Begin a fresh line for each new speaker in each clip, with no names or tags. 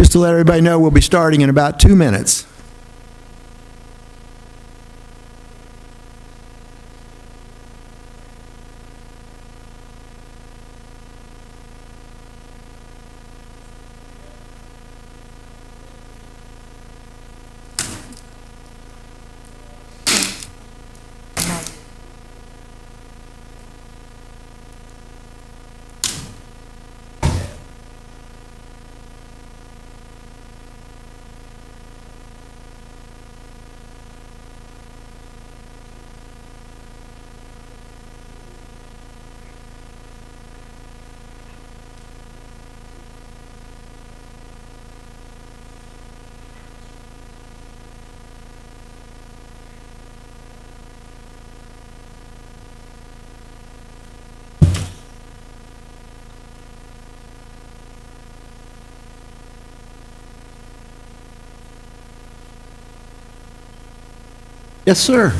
Just to let everybody know, we'll be starting in about 2 minutes. Yes, sir.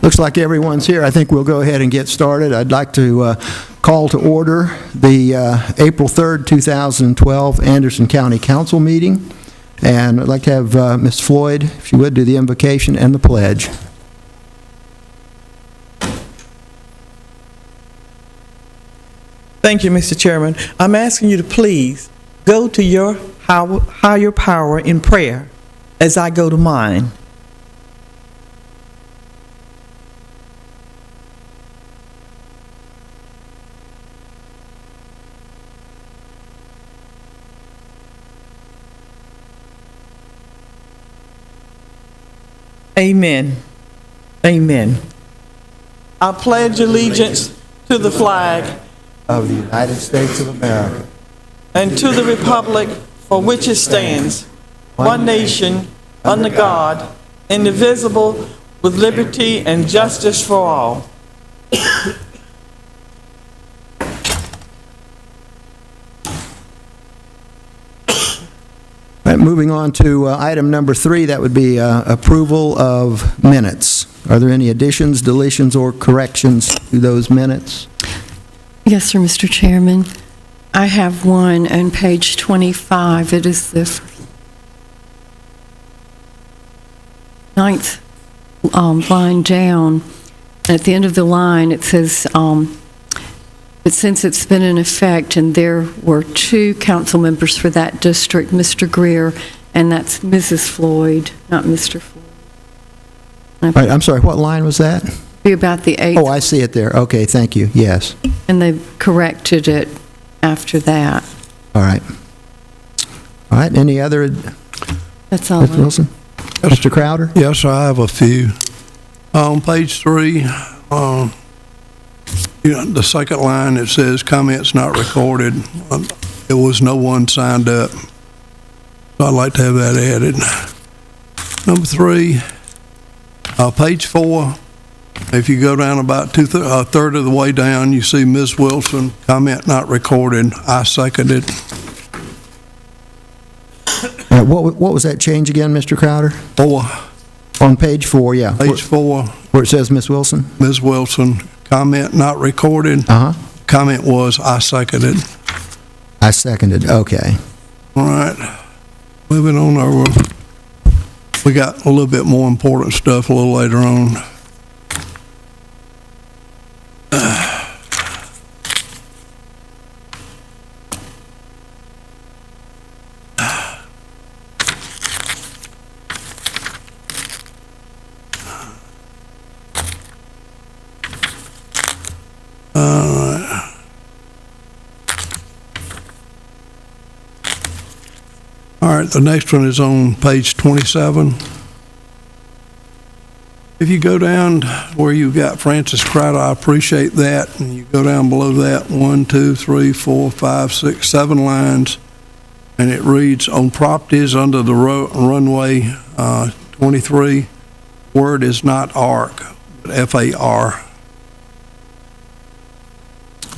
Looks like everyone's here. I think we'll go ahead and get started. I'd like to call to order the April 3rd, 2012 Anderson County Council meeting. And I'd like to have Ms. Floyd, if she would, do the invocation and the pledge.
Thank you, Mr. Chairman. I'm asking you to please go to your higher power in prayer as I go to mine. Amen. Amen. I pledge allegiance to the flag
Of the United States of America.
and to the republic for which it stands, one nation, under God, indivisible, with liberty and justice for all.
All right, moving on to item number 3, that would be approval of minutes. Are there any additions, deletions, or corrections to those minutes?
Yes, sir, Mr. Chairman. I have one on page 25. It is the ninth line down. At the end of the line, it says, but since it's been in effect, and there were 2 council members for that district, Mr. Greer, and that's Mrs. Floyd, not Mr. Floyd.
All right, I'm sorry, what line was that?
Be about the 8th.
Oh, I see it there. Okay, thank you. Yes.
And they corrected it after that.
All right. All right, any other,
That's all.
Mr. Wilson? Mr. Crowder?
Yes, I have a few. On page 3, the second line, it says comments not recorded. There was no one signed up. So I'd like to have that added. Number 3, page 4, if you go down about a third of the way down, you see Ms. Wilson, comment not recorded. I second it.
What was that change again, Mr. Crowder?
4,
On page 4, yeah.
page 4,
Where it says Ms. Wilson?
Ms. Wilson, comment not recorded.
Uh-huh.
Comment was, I seconded.
I seconded, okay.
All right. Moving on over. We got a little bit more important stuff a little later on. All right, the next one is on page 27. If you go down where you've got Francis Crowder, I appreciate that, and you go down below that, 1, 2, 3, 4, 5, 6, 7 lines, and it reads, on properties under the runway 23, Word is not ARC, but FAR.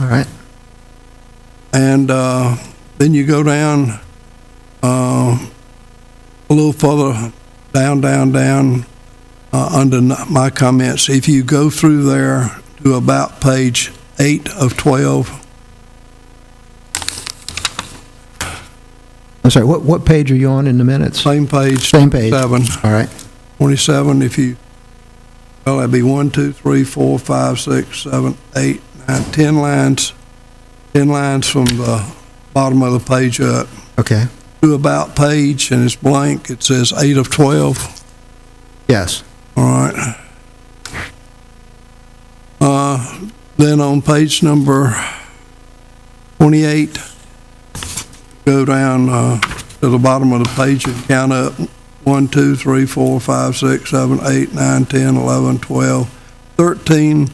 All right.
And then you go down a little further down under my comments. If you go through there to about page 8 of 12.
I'm sorry, what page are you on in the minutes?
Same page.
Same page.
7.
All right.
27, well, that'd be 1, 2, 3, 4, 5, 6, 7, 8, 9, 10 lines. 10 lines from the bottom of the page up.
Okay.
To about page, and it's blank. It says 8 of 12.
Yes.
All right. Then on page number 28, go down to the bottom of the page and count up 1, 2, 3, 4, 5, 6, 7, 8, 9, 10, 11, 12, 13.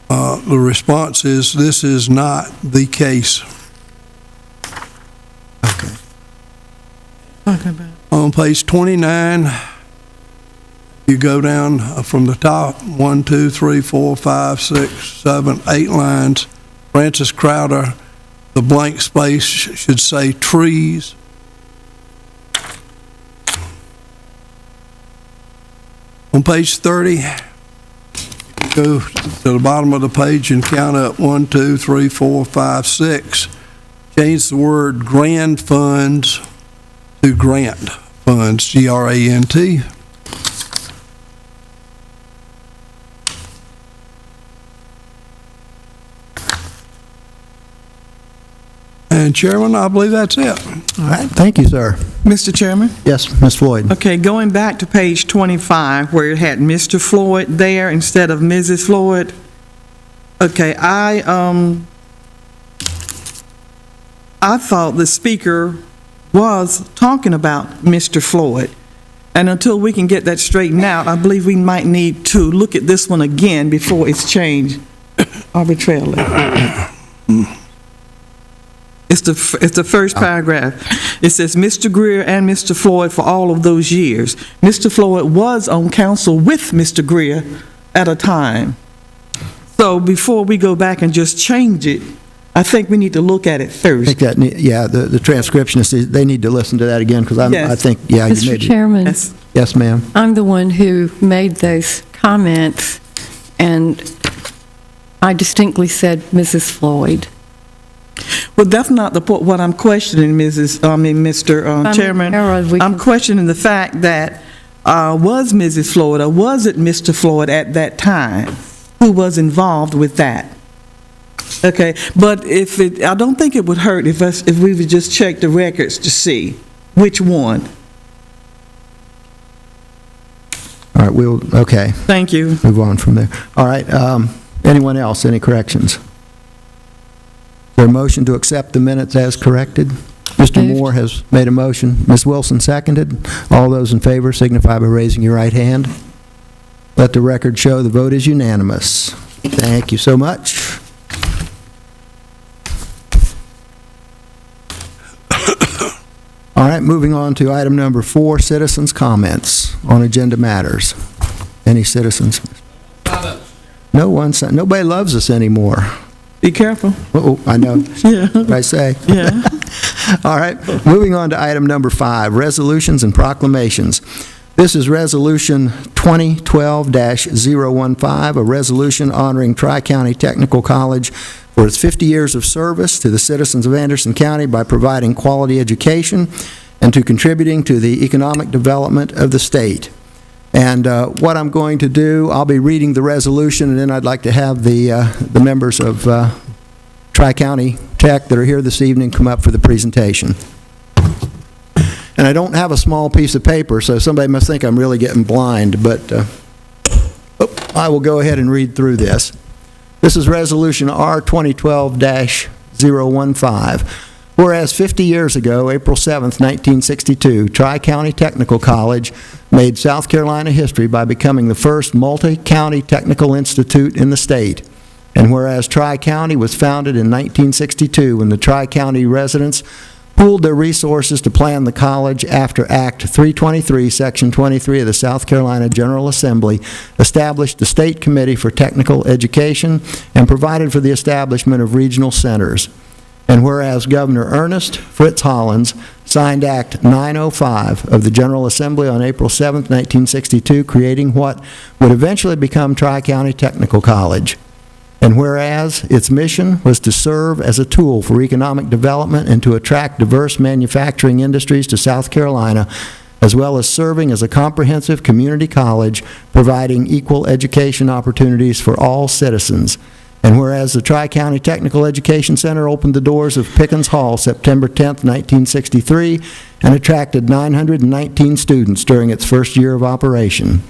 The response is, this is not the case.
Okay.
Talking about.
On page 29, you go down from the top, 1, 2, 3, 4, 5, 6, 7, 8 lines. Francis Crowder, the blank space should say trees. On page 30, go to the bottom of the page and count up 1, 2, 3, 4, 5, 6. Change the word grand funds to grant funds, G-R-A-N-T. And Chairman, I believe that's it.
All right. Thank you, sir.
Mr. Chairman?
Yes, Ms. Floyd.
Okay, going back to page 25, where it had Mr. Floyd there instead of Mrs. Floyd. Okay, I thought the speaker was talking about Mr. Floyd. And until we can get that straightened out, I believe we might need to look at this one again before it's changed arbitrarily. It's the first paragraph. It says, Mr. Greer and Mr. Floyd for all of those years. Mr. Floyd was on council with Mr. Greer at a time. So before we go back and just change it, I think we need to look at it
I
first.
think that, yeah, the transcriptionists, they need to listen to that again, because I
Yes.
think, yeah, you
Mr.
made it.
Chairman,
Yes.
Yes, ma'am.
I'm the one who made those comments, and I distinctly said Mrs. Floyd.
Well, that's not what I'm questioning, Mr. Chairman.
Harold, we
I'm
can-
questioning the fact that was Mrs. Floyd or was it Mr. Floyd at that time who was involved with that? Okay, but I don't think it would hurt if we would just check the records to see which one.
All right, okay,
Thank you.
move on from there. All right, anyone else, any corrections? Is there a motion to accept the minutes as corrected? Mr.
Moved.
Moore has made a motion. Ms. Wilson seconded. All those in favor signify by raising your right hand. Let the record show the vote is unanimous. Thank you so much. All right, moving on to item number 4, citizens' comments on agenda matters. Any citizens? No one, nobody loves us anymore.
Be careful.
Oh, I know.
Yeah.
What I say?
Yeah.
All right, moving on to item number 5, resolutions and proclamations. This is Resolution 2012-015, a resolution honoring Tri-County Technical College for its 50 years of service to the citizens of Anderson County by providing quality education and to contributing to the economic development of the state. And what I'm going to do, I'll be reading the resolution, and then I'd like to have the members of Tri-County Tech that are here this evening come up for the presentation. And I don't have a small piece of paper, so somebody must think I'm really getting blind, but I will go ahead and read through this. This is Resolution R 2012-015. Whereas 50 years ago, April 7th, 1962, Tri-County Technical College made South Carolina history by becoming the first multi-county technical institute in the state. And whereas Tri-County was founded in 1962 when the Tri-County residents pooled their resources to plan the college after Act 323, Section 23 of the South Carolina General Assembly established the State Committee for Technical Education and provided for the establishment of regional centers. And whereas Governor Ernest Fritz Hollins signed Act 905 of the General Assembly on April 7, 1962, creating what would eventually become Tri-County Technical College. And whereas its mission was to serve as a tool for economic development and to attract diverse manufacturing industries to South Carolina, as well as serving as a comprehensive community college providing equal education opportunities for all citizens. And whereas the Tri-County Technical Education Center opened the doors of Pickens Hall September 10, 1963, and attracted 919 students during its first year of operation.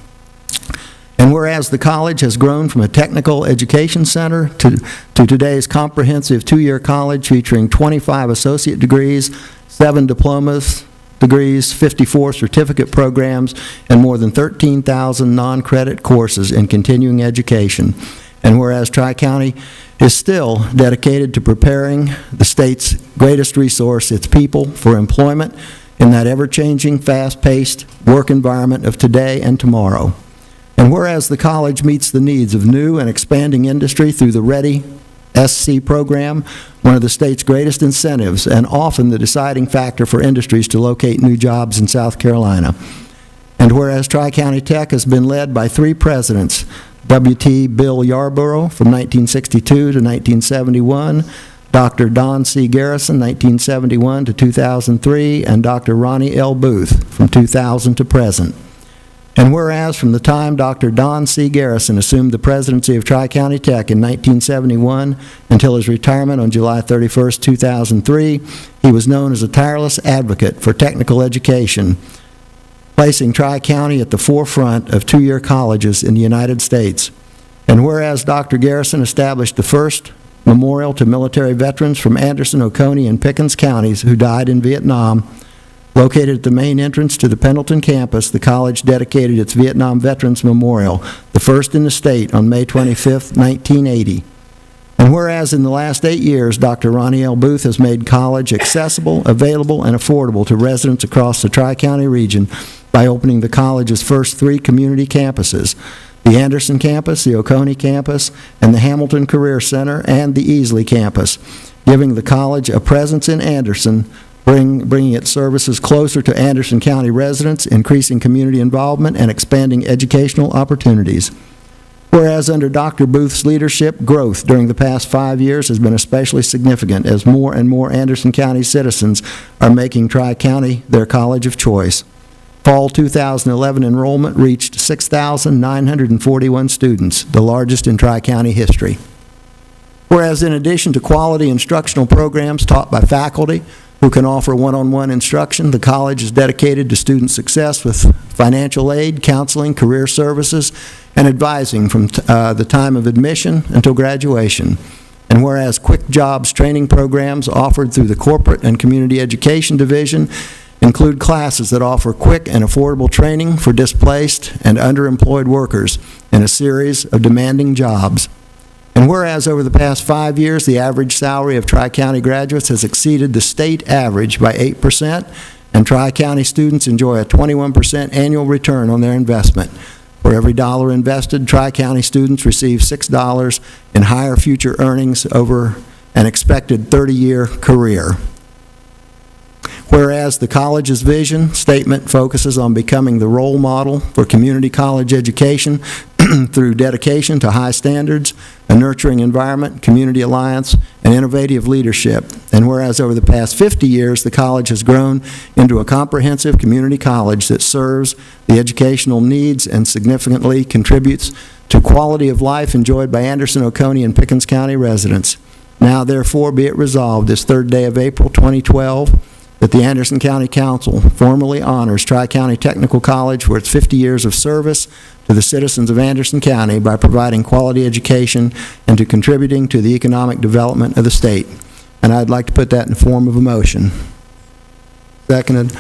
And whereas the college has grown from a technical education center to today's comprehensive two-year college featuring 25 associate degrees, 7 diplomas, degrees, 54 certificate programs, and more than 13,000 non-credit courses in continuing education. And whereas Tri-County is still dedicated to preparing the state's greatest resource, its people, for employment in that ever-changing, fast-paced work environment of today and tomorrow. And whereas the college meets the needs of new and expanding industry through the READY SC program, one of the state's greatest incentives and often the deciding factor for industries to locate new jobs in South Carolina. And whereas Tri-County Tech has been led by 3 presidents, W.T. Bill Yarborough from 1962 to 1971, Dr. Don C. Garrison, 1971 to 2003, and Dr. Ronnie L. Booth from 2000 to present. And whereas from the time Dr. Don C. Garrison assumed the presidency of Tri-County Tech in 1971 until his retirement on July 31, 2003, he was known as a tireless advocate for technical education, placing Tri-County at the forefront of two-year colleges in the United States. And whereas Dr. Garrison established the first memorial to military veterans from Anderson, Oconee, and Pickens counties who died in Vietnam, located at the main entrance to the Pendleton campus, the college dedicated its Vietnam Veterans Memorial, the first in the state, on May 25, 1980. And whereas in the last 8 years, Dr. Ronnie L. Booth has made college accessible, available, and affordable to residents across the Tri-County region by opening the college's first 3 community campuses, the Anderson campus, the Oconee campus, and the Hamilton Career Center, and the Easley campus, giving the college a presence in Anderson, bringing its services closer to Anderson County residents, increasing community involvement, and expanding educational opportunities. Whereas under Dr. Booth's leadership, growth during the past 5 years has been especially significant as more and more Anderson County citizens are making Tri-County their college of choice. Fall 2011 enrollment reached 6,941 students, the largest in Tri-County history. Whereas in addition to quality instructional programs taught by faculty who can offer one-on-one instruction, the college is dedicated to student success with financial aid, counseling, career services, and advising from the time of admission until graduation. And whereas Quick Jobs training programs offered through the Corporate and Community Education Division include classes that offer quick and affordable training for displaced and underemployed workers in a series of demanding jobs. And whereas over the past 5 years, the average salary of Tri-County graduates has exceeded the state average by 8%, and Tri-County students enjoy a 21% annual return on their investment. For every dollar invested, Tri-County students receive $6 in higher future earnings over an expected 30-year career. Whereas the college's vision statement focuses on becoming the role model for community college education through dedication to high standards, a nurturing environment, community alliance, and innovative leadership. And whereas over the past 50 years, the college has grown into a comprehensive community college that serves the educational needs and significantly contributes to quality of life enjoyed by Anderson, Oconee, and Pickens County residents. Now, therefore, be it resolved this 3rd day of April 2012, that the Anderson County Council formally honors Tri-County Technical College for its 50 years of service to the citizens of Anderson County by providing quality education and to contributing to the economic development of the state. And I'd like to put that in the form of a motion. Seconded.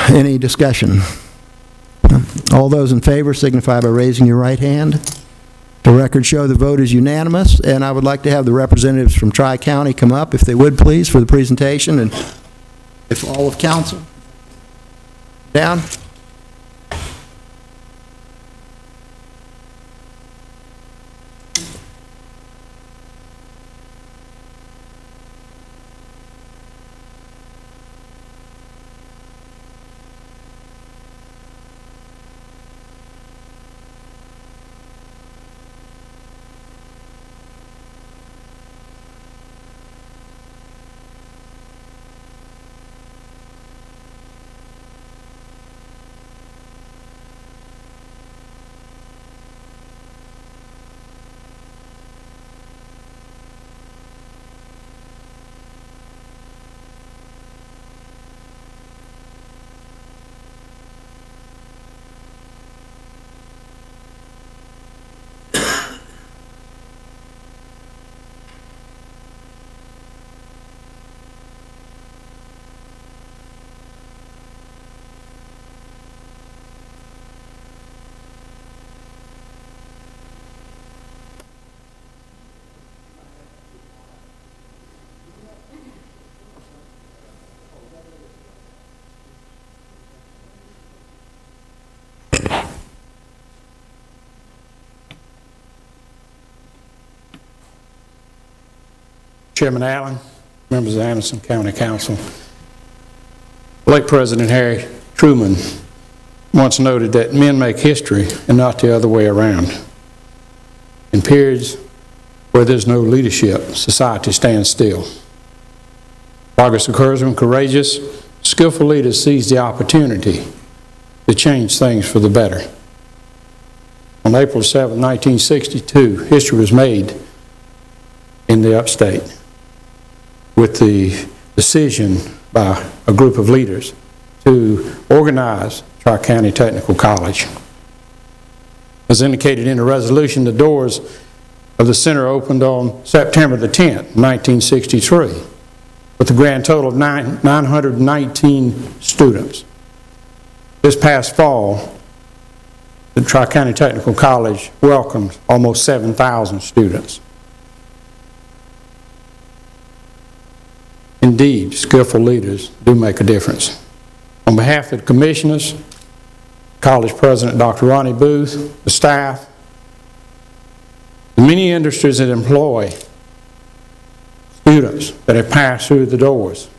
Any discussion? All those in favor signify by raising your right hand. The record show the vote is unanimous, and I would like to have the representatives from Tri-County come up, if they would, please, for the presentation, and if all of council. Down.
Chairman Allen, members of Anderson County Council. Late President Harry Truman once noted that men make history and not the other way around. In periods where there's no leadership, society stands still. Progress occurs when courageous, skillful leaders seize the opportunity to change things for the better. On April 7, 1962, history was made in the upstate with the decision by a group of leaders to organize Tri-County Technical College. As indicated in the resolution, the doors of the center opened on September the 10th, 1963, with a grand total of 919 students. This past fall, the Tri-County Technical College welcomed almost 7,000 students. Indeed, skillful leaders do make a difference. On behalf of the commissioners, College President Dr. Ronnie Booth, the staff, the many industries that employ students that have passed through the doors,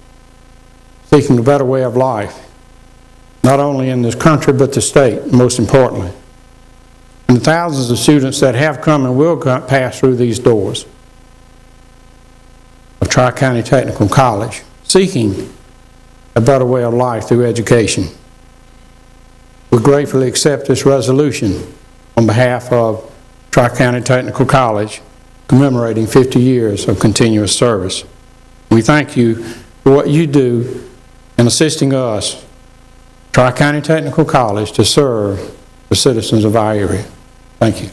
seeking a better way of life, not only in this country but the state, most importantly. And the thousands of students that have come and will pass through these doors of Tri-County Technical College, seeking a better way of life through education. We gratefully accept this resolution on behalf of Tri-County Technical College, commemorating 50 years of continuous service. We thank you for what you do in assisting us, Tri-County Technical College, to serve the citizens of our area. Thank you.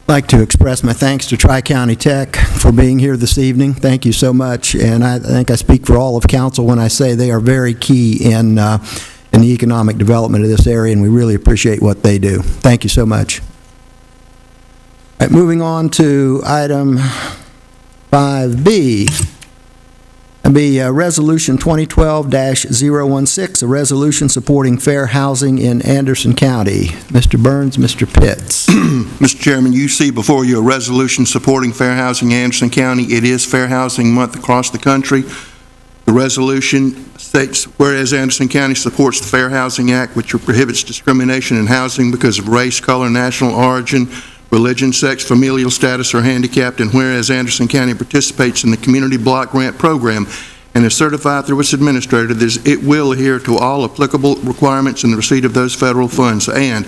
I'd like to express my thanks to Tri-County Tech for being here this evening. Thank you so much, and I think I speak for all of council when I say they are very key in the economic development of this area, and we really appreciate what they do. Thank you so much. All right, moving on to item 5B. It'll be Resolution 2012-016, a resolution supporting fair housing in Anderson County. Mr. Burns, Mr. Pitts.
Mr. Chairman, you see before you a resolution supporting fair housing in Anderson County. It is Fair Housing Month across the country. The resolution states, whereas Anderson County supports the Fair Housing Act, which prohibits discrimination in housing because of race, color, national origin, religion, sex, familial status, or handicapped, and whereas Anderson County participates in the Community Block Grant Program and is certified through its administrator that it will adhere to all applicable requirements in the receipt of those federal funds, and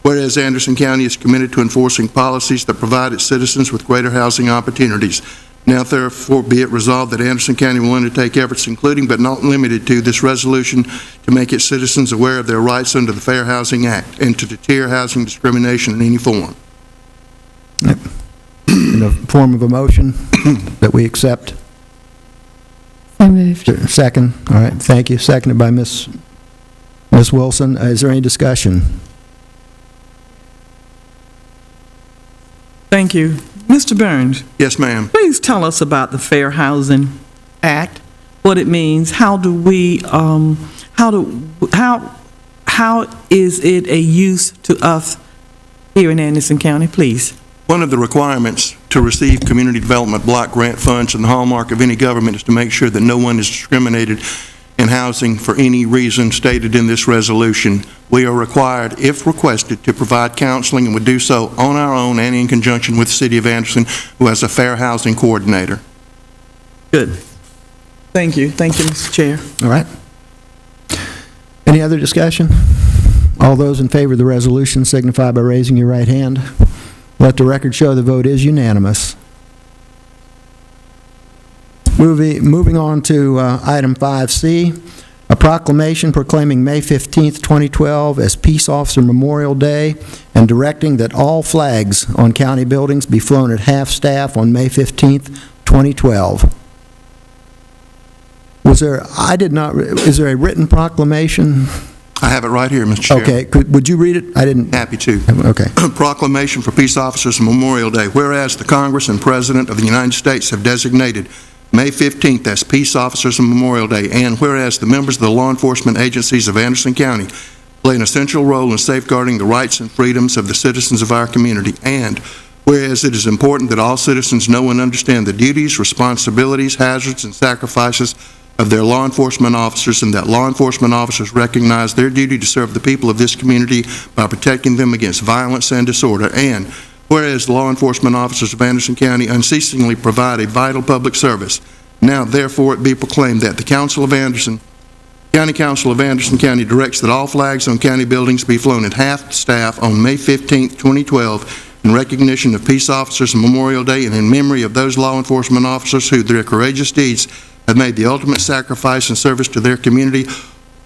whereas Anderson County is committed to enforcing policies that provide its citizens with greater housing opportunities. Now therefore be it resolved that Anderson County will undertake efforts including but not limited to this resolution to make its citizens aware of their rights under the Fair Housing Act and to deter housing discrimination in any form.
In the form of a motion that we accept.
So moved.
Second, all right, thank you. Seconded by Ms. Wilson. Is there any discussion?
Thank you. Mr. Burns,
Yes, ma'am.
please tell us about the Fair Housing Act, what it means, how is it a use to us here in Anderson County, please?
One of the requirements to receive community development block grant funds and the hallmark of any government is to make sure that no one is discriminated in housing for any reason stated in this resolution. We are required, if requested, to provide counseling and would do so on our own and in conjunction with the City of Anderson, who has a fair housing coordinator.
Good. Thank you. Thank you, Mr. Chair.
All right. Any other discussion? All those in favor of the resolution signify by raising your right hand. Let the record show the vote is unanimous. Moving on to item 5C, a proclamation proclaiming May 15th, 2012 as Peace Officer Memorial Day and directing that all flags on county buildings be flown at half-staff on May 15th, 2012. Is there a written proclamation?
I have it right here, Mr. Chair.
Okay, would you read it? I didn't.
Happy to.
Okay.
Proclamation for Peace Officers Memorial Day. Whereas the Congress and President of the United States have designated May 15th as Peace Officers Memorial Day, and whereas the members of the law enforcement agencies of Anderson County play an essential role in safeguarding the rights and freedoms of the citizens of our community, and whereas it is important that all citizens know and understand the duties, responsibilities, hazards, and sacrifices of their law enforcement officers, and that law enforcement officers recognize their duty to serve the people of this community by protecting them against violence and disorder, and whereas the law enforcement officers of Anderson County unceasingly provide a vital public service, now therefore it be proclaimed that the Council of Anderson, County Council of Anderson County directs that all flags on county buildings be flown at half-staff on May 15, 2012 in recognition of Peace Officers Memorial Day and in memory of those law enforcement officers who, through their courageous deeds, have made the ultimate sacrifice and service to their community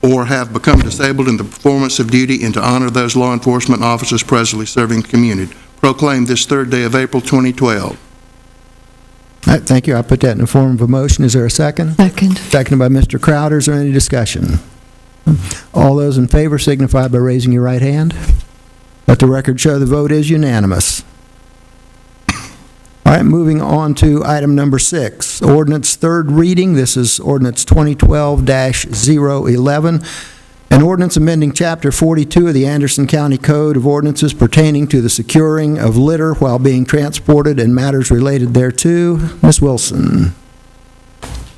or have become disabled in the performance of duty, and to honor those law enforcement officers presently serving the community. Proclaimed this third day of April 2012.
All right, thank you. I'll put that in the form of a motion. Is there a second?
Second.
Seconded by Mr. Crowder. Is there any discussion? All those in favor signify by raising your right hand. Let the record show the vote is unanimous. All right, moving on to item number 6, ordinance third reading. This is ordinance 2012-011, an ordinance amending Chapter 42 of the Anderson County Code of Ordinances pertaining to the securing of litter while being transported and matters related thereto. Ms. Wilson.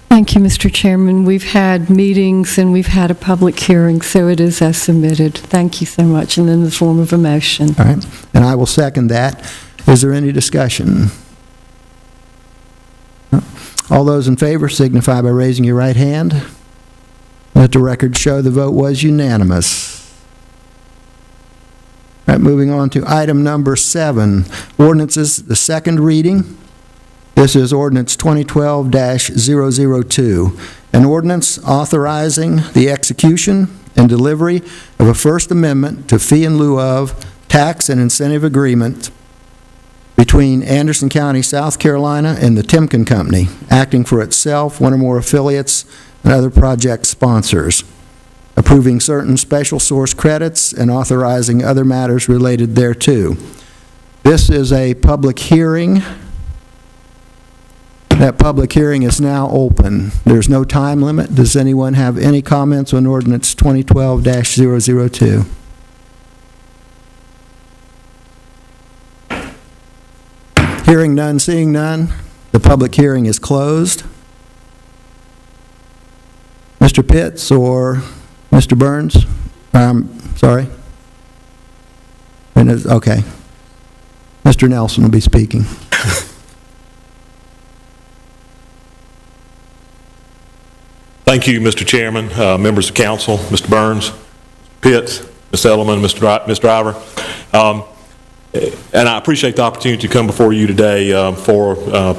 Thank you, Mr. Chairman. We've had meetings and we've had a public hearing, so it is as submitted. Thank you so much, and in the form of a motion.
All right, and I will second that. Is there any discussion? All those in favor signify by raising your right hand. Let the record show the vote was unanimous. All right, moving on to item number 7, ordinances, the second reading. This is ordinance 2012-002, an ordinance authorizing the execution and delivery of a First Amendment to fee in lieu of tax and incentive agreement between Anderson County, South Carolina, and the Timken Company, acting for itself, one or more affiliates, and other project sponsors, approving certain special source credits and authorizing other matters related thereto. This is a public hearing. That public hearing is now open. There's no time limit. Does anyone have any comments on ordinance 2012-002? Hearing none, seeing none, the public hearing is closed. Mr. Pitts or Mr. Burns? Sorry? Okay. Mr. Nelson will be speaking.
Thank you, Mr. Chairman, members of council, Mr. Burns, Pitts, Ms. Edelman, Mr. Driver. And I appreciate the opportunity to come before you today for the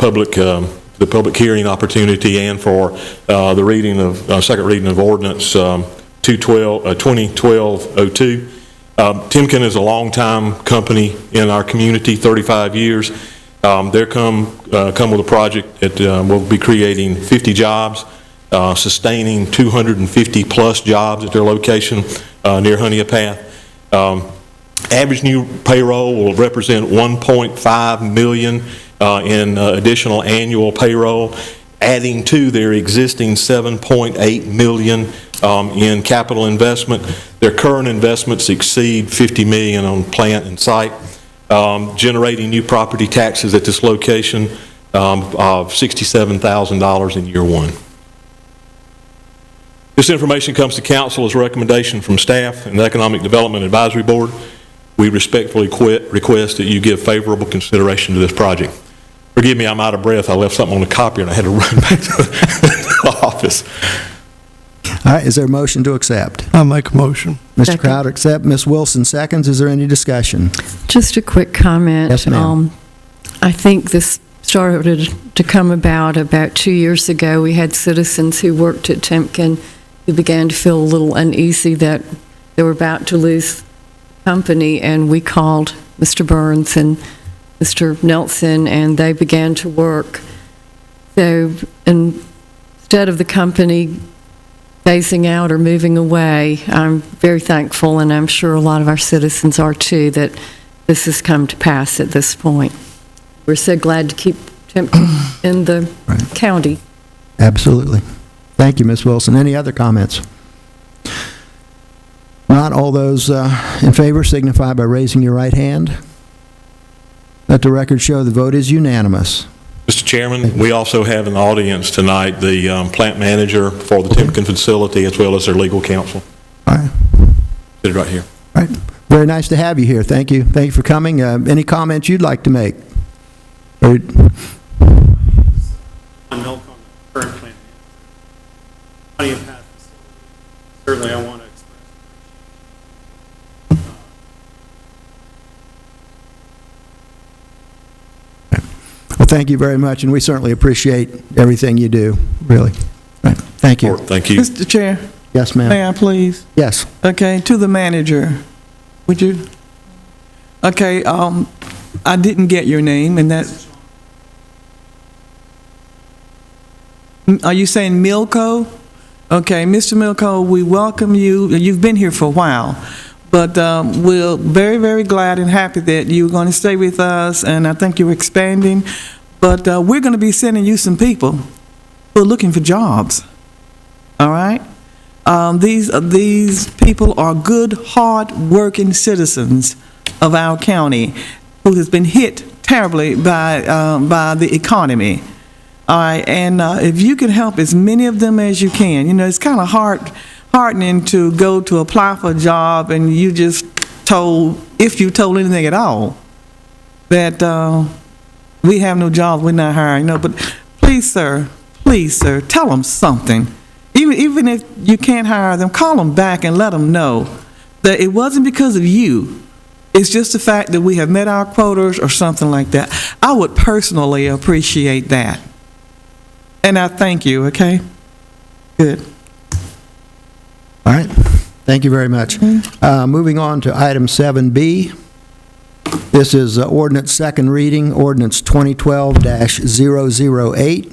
public hearing opportunity and for the reading of, second reading of ordinance 2012-02. Timken is a longtime company in our community, 35 years. They're come with a project that will be creating 50 jobs, sustaining 250-plus jobs at their location near Honeypath. Average new payroll will represent $1.5 million in additional annual payroll, adding to their existing $7.8 million in capital investment. Their current investments exceed $50 million on plant and site, generating new property taxes at this location of $67,000 in year one. This information comes to council as a recommendation from staff and the Economic Development Advisory Board. We respectfully request that you give favorable consideration to this project. Forgive me, I'm out of breath. I left something on the copier and I had to run back to the office.
All right, is there a motion to accept?
I make a motion.
Mr.
Second.
Crowder, accept. Ms. Wilson seconds. Is there any discussion?
Just a quick comment.
Yes, ma'am.
I think this started to come about 2 years ago. We had citizens who worked at Timken who began to feel a little uneasy that they were about to lose company, and we called Mr. Burns and Mr. Nelson, and they began to work. So instead of the company phasing out or moving away, I'm very thankful, and I'm sure a lot of our citizens are too, that this has come to pass at this point. We're so glad to keep Timken in the county.
Absolutely. Thank you, Ms. Wilson. Any other comments? Not all those in favor signify by raising your right hand. Let the record show the vote is unanimous.
Mr. Chairman, we also have in the audience tonight the plant manager for the Timken facility as well as their legal counsel.
All right.
Sit right here.
All right. Very nice to have you here. Thank you. Thank you for coming. Any comments you'd like to make? Or-
On milk on the current plant. Honeypath facility. Certainly, I want to express
Well, thank you very much, and we certainly appreciate everything you do, really. Right. Thank you.
Thank you.
Mr. Chair,
Yes, ma'am.
may I please?
Yes.
Okay, to the manager, would you? Okay, I didn't get your name, and that. Are you saying Milko? Okay, Mr. Milko, we welcome you. You've been here for a while, but we're very, very glad and happy that you're going to stay with us, and I think you're expanding. But we're going to be sending you some people who are looking for jobs. All right? These people are good, hard-working citizens of our county who has been hit terribly by the economy. All right, and if you can help as many of them as you can, you know, it's kind of heartening to go to apply for a job and you just told, if you told anything at all, that we have no jobs, we're not hiring. No, but please, sir, tell them something. Even if you can't hire them, call them back and let them know that it wasn't because of you. It's just the fact that we have met our quotas or something like that. I would personally appreciate that. And I thank you, okay? Good.
All right. Thank you very much. Moving on to item 7B. This is ordinance second reading, ordinance 2012-008.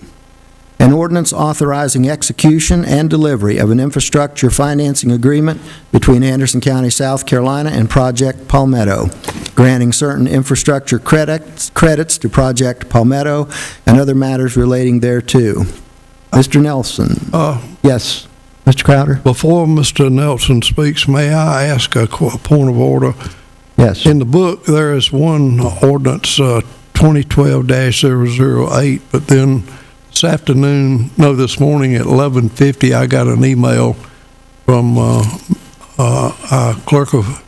An ordinance authorizing execution and delivery of an infrastructure financing agreement between Anderson County, South Carolina and Project Palmetto, granting certain infrastructure credits to Project Palmetto and other matters relating thereto. Mr. Nelson. Yes, Mr. Crowder?
Before Mr. Nelson speaks, may I ask a point of order?
Yes.
In the book, there is one ordinance, 2012-008, but then this morning at 11:50, I got an email from our clerk of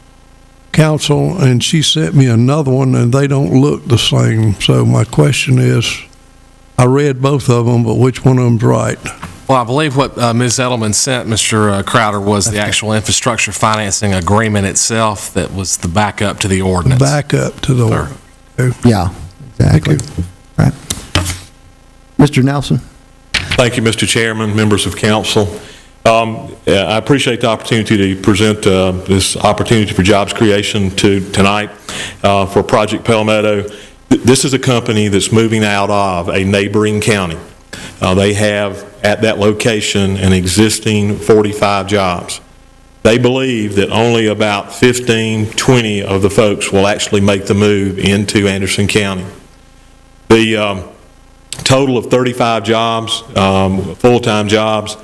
council, and she sent me another one, and they don't look the same. So my question is, I read both of them, but which one of them's right?
Well, I believe what Ms. Edelman sent Mr. Crowder was the actual infrastructure financing agreement itself that was the backup to the ordinance.
Back up to the order.
Yeah, exactly. Right. Mr. Nelson?
Thank you, Mr. Chairman, members of council. I appreciate the opportunity to present this opportunity for jobs creation tonight for Project Palmetto. This is a company that's moving out of a neighboring county. They have at that location an existing 45 jobs. They believe that only about 15, 20 of the folks will actually make the move into Anderson County. The total of 35 jobs, full-time jobs,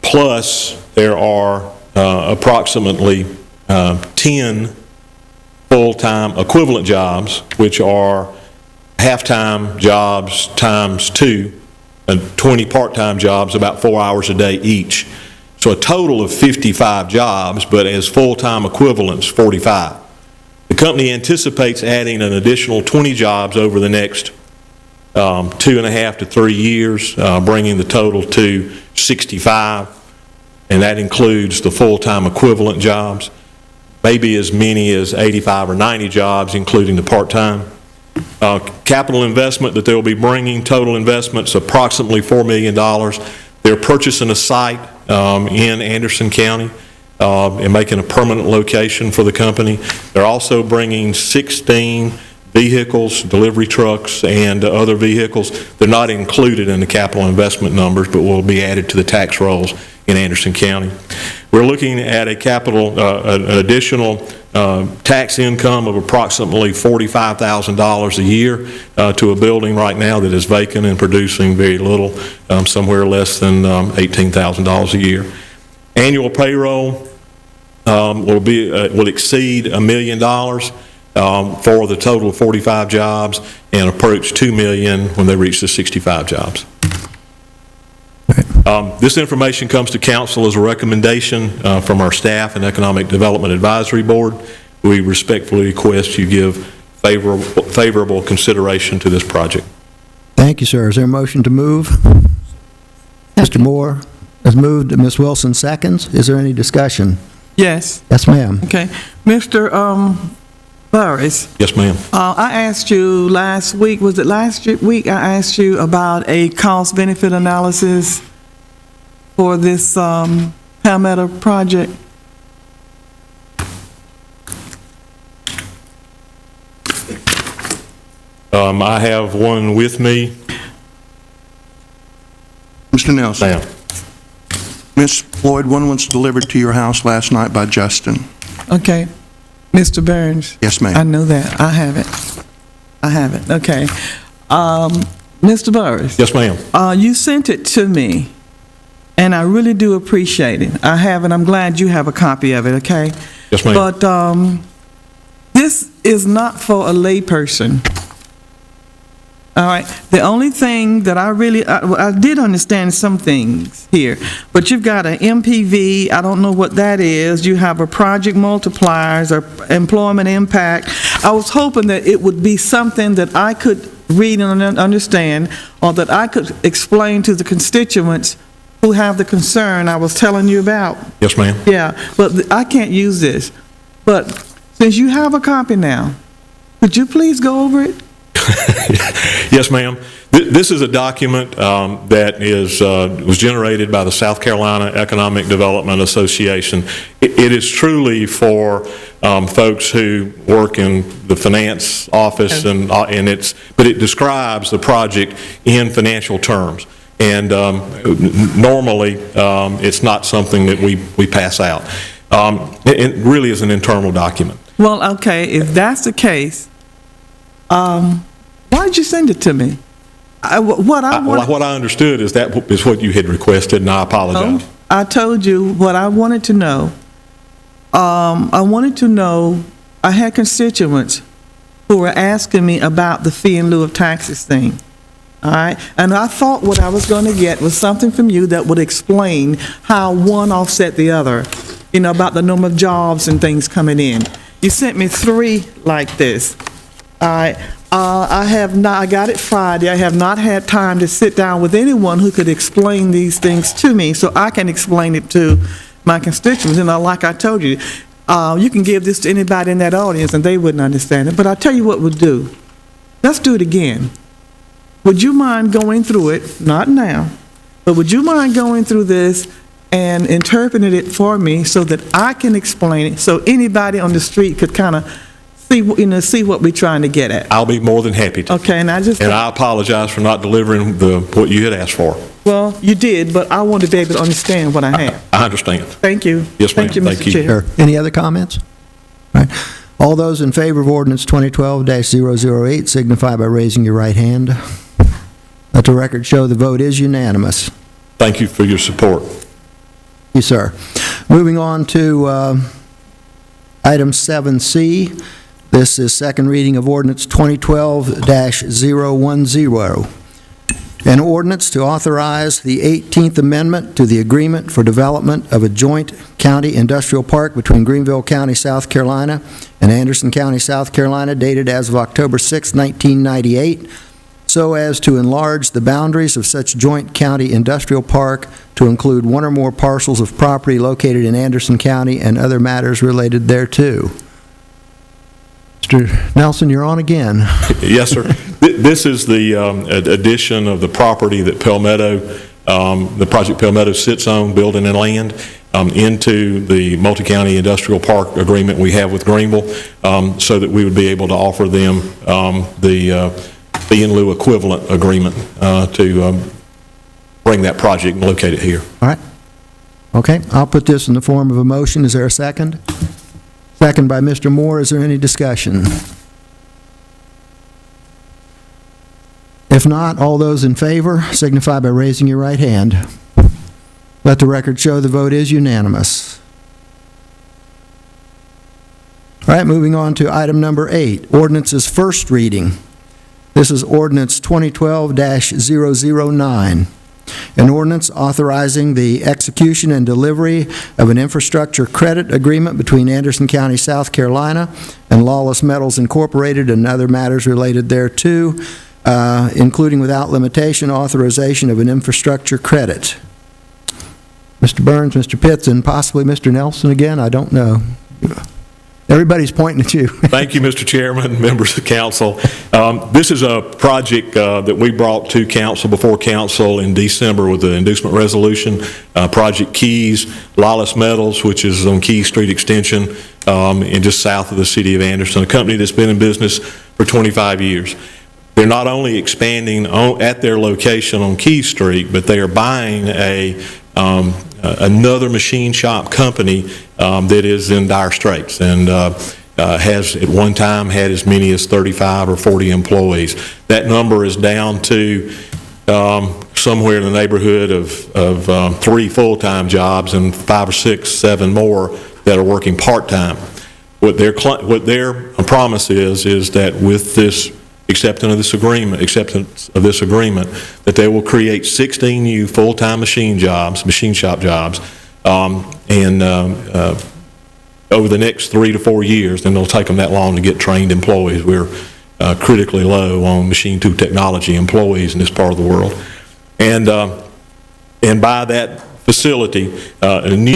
plus there are approximately 10 full-time equivalent jobs, which are half-time jobs times 2, and 20 part-time jobs, about 4 hours a day each. So a total of 55 jobs, but as full-time equivalents, 45. The company anticipates adding an additional 20 jobs over the next 2.5 to 3 years, bringing the total to 65, and that includes the full-time equivalent jobs, maybe as many as 85 or 90 jobs, including the part-time. Capital investment that they'll be bringing, total investments approximately $4 million. They're purchasing a site in Anderson County and making a permanent location for the company. They're also bringing 16 vehicles, delivery trucks, and other vehicles. They're not included in the capital investment numbers, but will be added to the tax rolls in Anderson County. We're looking at a capital, an additional tax income of approximately $45,000 a year to a building right now that is vacant and producing very little, somewhere less than $18,000 a year. Annual payroll will exceed $1 million for the total of 45 jobs and approach $2 million when they reach the 65 jobs. This information comes to council as a recommendation from our staff and Economic Development Advisory Board. We respectfully request you give favorable consideration to this project.
Thank you, sir. Is there a motion to move? Mr. Moore has moved. Ms. Wilson seconds. Is there any discussion?
Yes,
Yes, ma'am.
okay. Mr. Burris,
Yes, ma'am.
I asked you last week, was it last week? I asked you about a cost-benefit analysis for this Palmetto project.
I have one with me.
Mr. Nelson.
Ma'am.
Ms. Floyd, one was delivered to your house last night by Justin.
Okay. Mr. Burns?
Yes, ma'am.
I know that. I have it. I have it. Okay. Mr. Burris?
Yes, ma'am.
You sent it to me, and I really do appreciate it. I have it. I'm glad you have a copy of it, okay?
Yes, ma'am.
But this is not for a layperson. All right. The only thing that I did understand some things here, but you've got an MPV. I don't know what that is. You have a project multipliers or employment impact. I was hoping that it would be something that I could read and understand, or that I could explain to the constituents who have the concern I was telling you about.
Yes, ma'am.
Yeah, but I can't use this. But since you have a copy now, could you please go over it?
Yes, ma'am. This is a document that was generated by the South Carolina Economic Development Association. It is truly for folks who work in the finance office, but it describes the project in financial terms. And normally, it's not something that we pass out. It really is an internal document.
Well, okay, if that's the case, why did you send it to me? What
I understood is that is what you had requested, and I apologize.
I told you what I wanted to know. I wanted to know, I had constituents who were asking me about the fee in lieu of taxes thing. All right? And I thought what I was going to get was something from you that would explain how one offset the other, about the number of jobs and things coming in. You sent me 3 like this. All right. I have not, I got it Friday. I have not had time to sit down with anyone who could explain these things to me so I can explain it to my constituents. And like I told you, you can give this to anybody in that audience and they wouldn't understand it. But I'll tell you what we'll do. Let's do it again. Would you mind going through it? Not now, but would you mind going through this and interpreting it for me so that I can explain it so anybody on the street could kind of see what we're trying to get at?
I'll be more than happy to.
Okay, and
I apologize for not delivering what you had asked for.
Well, you did, but I want to be able to understand what I have.
I understand.
Thank you.
Yes, ma'am.
Thank you,
Thank
Mr.
you.
Chair.
Sure. Any other comments? All right. All those in favor of ordinance 2012-008 signify by raising your right hand. Let the record show the vote is unanimous.
Thank you for your support.
Thank you, sir. Moving on to item 7C. This is second reading of ordinance 2012-010. An ordinance to authorize the 18th Amendment to the Agreement for Development of a Joint County Industrial Park between Greenville County, South Carolina, and Anderson County, South Carolina, dated as of October 6, 1998, so as to enlarge the boundaries of such joint county industrial park to include one or more parcels of property located in Anderson County and other matters related thereto. Mr. Nelson, you're on again.
Yes, sir. This is the addition of the property that Palmetto, the Project Palmetto sits on, building and land, into the multi-county industrial park agreement we have with Greenville, so that we would be able to offer them the fee in lieu equivalent agreement to bring that project and locate it here.
All right. Okay, I'll put this in the form of a motion. Is there a second? Second by Mr. Moore. Is there any discussion? If not, all those in favor signify by raising your right hand. Let the record show the vote is unanimous. All right, moving on to item number 8, ordinance's first reading. This is ordinance 2012-009. An ordinance authorizing the execution and delivery of an infrastructure credit agreement between Anderson County, South Carolina, and Lawless Metals Incorporated and other matters related thereto, including without limitation authorization of an infrastructure credit. Mr. Burns, Mr. Pitts, and possibly Mr. Nelson again, I don't know. Everybody's pointing at you.
Thank you, Mr. Chairman, members of council. This is a project that we brought to council, before council in December with the inducement resolution. Project Keys, Lawless Metals, which is on Key Street Extension, and just south of the city of Anderson, a company that's been in business for 25 years. They're not only expanding at their location on Key Street, but they are buying another machine shop company that is in dire straits and has at one time had as many as 35 or 40 employees. That number is down to somewhere in the neighborhood of 3 full-time jobs and 5 or 6, 7 more that are working part-time. What their promise is that with this acceptance of this agreement, that they will create 16 new full-time machine shop jobs, and over the next 3 to 4 years, and it'll take them that long to get trained employees. We're critically low on machine tool technology employees in this part of the world. And by that facility, a new